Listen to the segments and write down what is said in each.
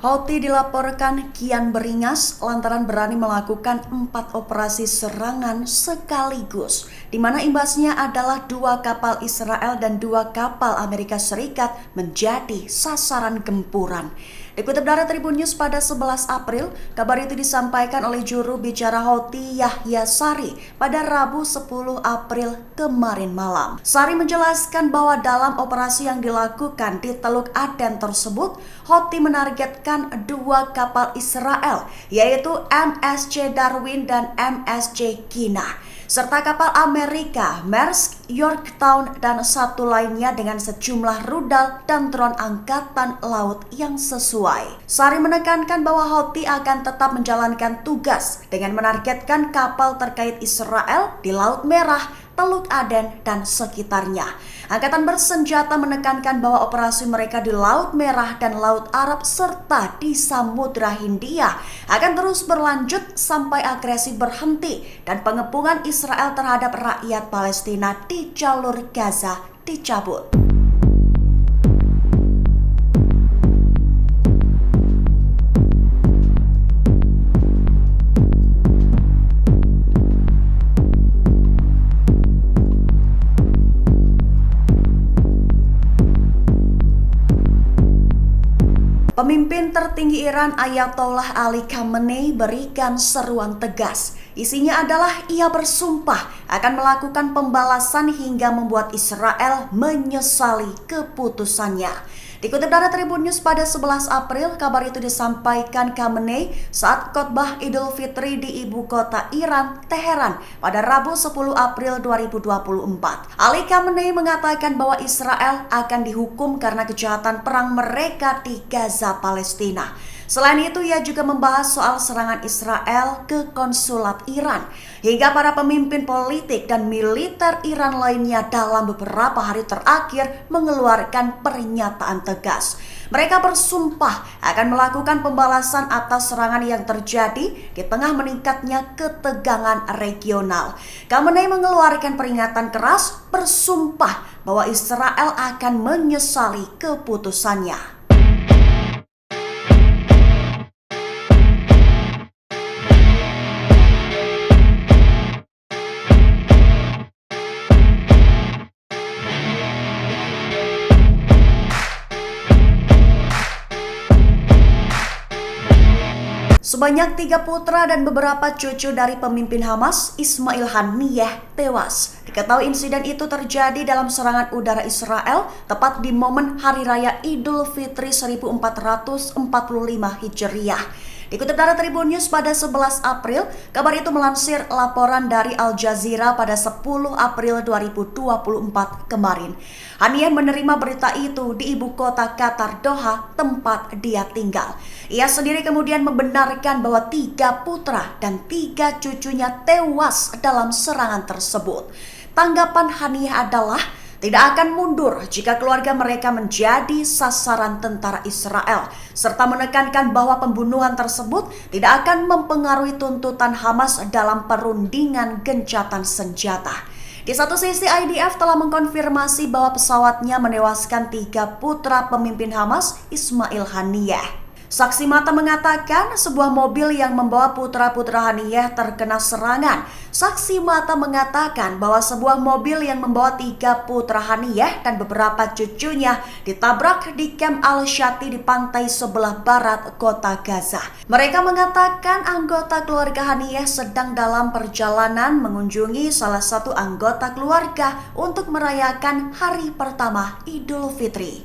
Houthi dilaporkan kian beringas lantaran berani melakukan 4 operasi serangan sekaligus, di mana imbasnya adalah 2 kapal Israel dan 2 kapal Amerika Serikat menjadi sasaran gempuran. Dikutip dari Tribun News pada 11 April, kabar itu disampaikan oleh juru bicara Houthi Yahya Sari pada Rabu 10 April kemarin malam. Sari menjelaskan bahwa dalam operasi yang dilakukan di Teluk Aden tersebut, Houthi menargetkan 2 kapal Israel, yaitu MSC Darwin dan MSC Kina, serta kapal Amerika, Maersk, Yorktown, dan satu lainnya dengan sejumlah rudal dan drone angkatan laut yang sesuai. Sari menekankan bahwa Houthi akan tetap menjalankan tugas dengan menargetkan kapal terkait Israel di Laut Merah, Teluk Aden, dan sekitarnya. Angkatan bersenjata menekankan bahwa operasi mereka di Laut Merah dan Laut Arab serta di Samudra Hindia akan terus berlanjut sampai agresi berhenti dan pengepungan Israel terhadap rakyat Palestina di jalur Gaza dicabut. Pemimpin tertinggi Iran Ayatollah Ali Khamenei berikan seruan tegas. Isinya adalah ia bersumpah akan melakukan pembalasan hingga membuat Israel menyesali keputusannya. Dikutip dari Tribun News pada 11 April, kabar itu disampaikan Khamenei saat khotbah Idul Fitri di ibu kota Iran, Teheran, pada Rabu 10 April 2024. Ali Khamenei mengatakan bahwa Israel akan dihukum karena kejahatan perang mereka di Gaza, Palestina. Selain itu, ia juga membahas soal serangan Israel ke konsulat Iran, hingga para pemimpin politik dan militer Iran lainnya dalam beberapa hari terakhir mengeluarkan pernyataan tegas. Mereka bersumpah akan melakukan pembalasan atas serangan yang terjadi di tengah meningkatnya ketegangan regional. Khamenei mengeluarkan peringatan keras, bersumpah bahwa Israel akan menyesali keputusannya. Sebanyak 3 putra dan beberapa cucu dari pemimpin Hamas, Ismail Haniyeh, tewas. Diketahui insiden itu terjadi dalam serangan udara Israel tepat di momen Hari Raya Idul Fitri 1445 Hijriah. Dikutip dari Tribun News pada 11 April, kabar itu melansir laporan dari Al Jazeera pada 10 April 2024 kemarin. Haniyeh menerima berita itu di ibu kota Qatar, Doha, tempat dia tinggal. Ia sendiri kemudian membenarkan bahwa 3 putra dan 3 cucunya tewas dalam serangan tersebut. Tanggapan Haniyeh adalah tidak akan mundur jika keluarga mereka menjadi sasaran tentara Israel, serta menekankan bahwa pembunuhan tersebut tidak akan mempengaruhi tuntutan Hamas dalam perundingan gencatan senjata. Di satu sisi, IDF telah mengkonfirmasi bahwa pesawatnya menewaskan 3 putra pemimpin Hamas, Ismail Haniyeh. Saksi mata mengatakan sebuah mobil yang membawa putra-putra Haniyeh terkena serangan. Saksi mata mengatakan bahwa sebuah mobil yang membawa 3 putra Haniyeh dan beberapa cucunya ditabrak di Camp Al-Shati di pantai sebelah barat kota Gaza. Mereka mengatakan anggota keluarga Haniyeh sedang dalam perjalanan mengunjungi salah satu anggota keluarga untuk merayakan hari pertama Idul Fitri.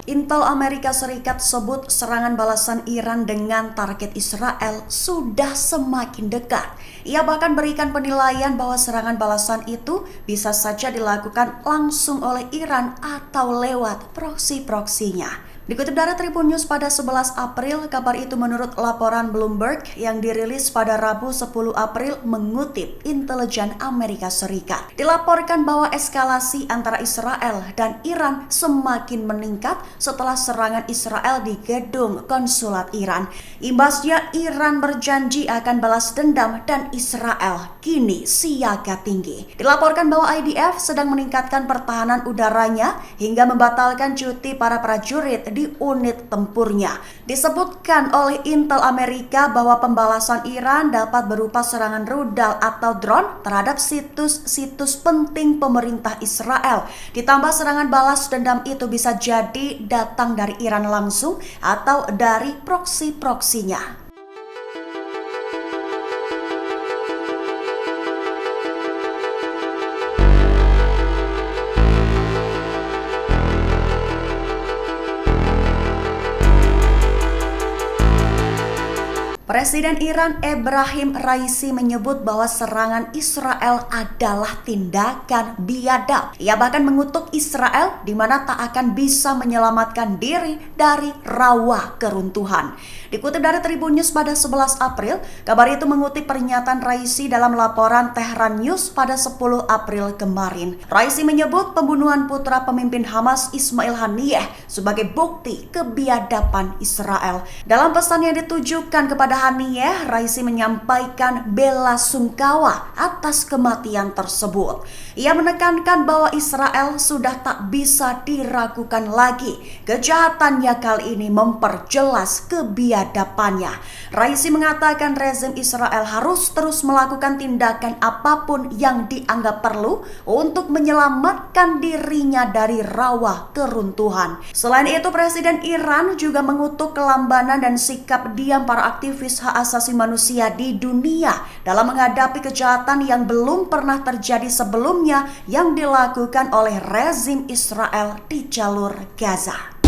Intel Amerika Serikat sebut serangan balasan Iran dengan target Israel sudah semakin dekat. Ia bahkan berikan penilaian bahwa serangan balasan itu bisa saja dilakukan langsung oleh Iran atau lewat proksi-proksinya. Dikutip dari Tribun News pada 11 April, kabar itu menurut laporan Bloomberg yang dirilis pada Rabu 10 April mengutip intelijen Amerika Serikat. Dilaporkan bahwa eskalasi antara Israel dan Iran semakin meningkat setelah serangan Israel di gedung konsulat Iran. Imbasnya, Iran berjanji akan balas dendam dan Israel kini siaga tinggi. Dilaporkan bahwa IDF sedang meningkatkan pertahanan udaranya hingga membatalkan cuti para prajurit di unit tempurnya. Disebutkan oleh Intel Amerika bahwa pembalasan Iran dapat berupa serangan rudal atau drone terhadap situs-situs penting pemerintah Israel. Ditambah serangan balas dendam itu bisa jadi datang dari Iran langsung atau dari proksi-proksinya. Presiden Iran Ebrahim Raisi menyebut bahwa serangan Israel adalah tindakan biadab. Ia bahkan mengutuk Israel di mana tak akan bisa menyelamatkan diri dari rawa keruntuhan. Dikutip dari Tribun News pada 11 April, kabar itu mengutip pernyataan Raisi dalam laporan Tehran News pada 10 April kemarin. Raisi menyebut pembunuhan putra pemimpin Hamas Ismail Haniyeh sebagai bukti kebiadaban Israel. Dalam pesan yang ditujukan kepada Haniyeh, Raisi menyampaikan bela sungkawa atas kematian tersebut. Ia menekankan bahwa Israel sudah tak bisa diragukan lagi. Kejahatannya kali ini memperjelas kebiadabannya. Raisi mengatakan rezim Israel harus terus melakukan tindakan apapun yang dianggap perlu untuk menyelamatkan dirinya dari rawa keruntuhan. Selain itu, Presiden Iran juga mengutuk kelambanan dan sikap diam para aktivis hak asasi manusia di dunia dalam menghadapi kejahatan yang belum pernah terjadi sebelumnya yang dilakukan oleh rezim Israel di jalur Gaza.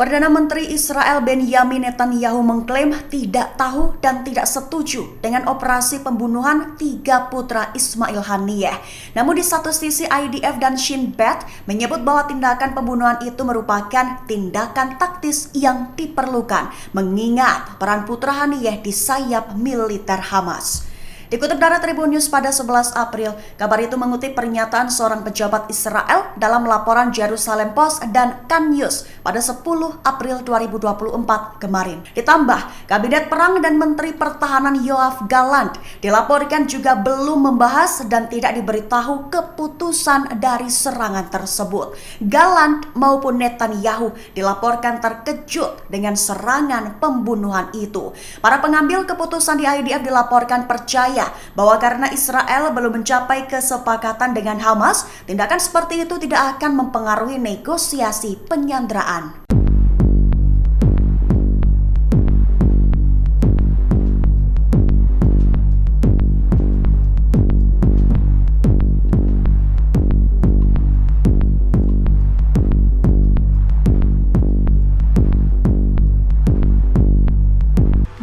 Perdana Menteri Israel Benjamin Netanyahu mengklaim tidak tahu dan tidak setuju dengan operasi pembunuhan 3 putra Ismail Haniyeh. Namun di satu sisi IDF dan Shin Bet menyebut bahwa tindakan pembunuhan itu merupakan tindakan taktis yang diperlukan mengingat peran putra Haniyeh di sayap militer Hamas. Dikutip dari Tribun News pada 11 April, kabar itu mengutip pernyataan seorang pejabat Israel dalam laporan Jerusalem Post dan Kan News pada 10 April 2024 kemarin. Ditambah, Kabinet Perang dan Menteri Pertahanan Yoav Gallant dilaporkan juga belum membahas dan tidak diberitahu keputusan dari serangan tersebut. Gallant maupun Netanyahu dilaporkan terkejut dengan serangan pembunuhan itu. Para pengambil keputusan di IDF dilaporkan percaya bahwa karena Israel belum mencapai kesepakatan dengan Hamas, tindakan seperti itu tidak akan mempengaruhi negosiasi penyanderaan.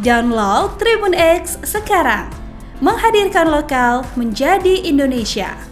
Download Tribun X sekarang. Menghadirkan lokal menjadi Indonesia.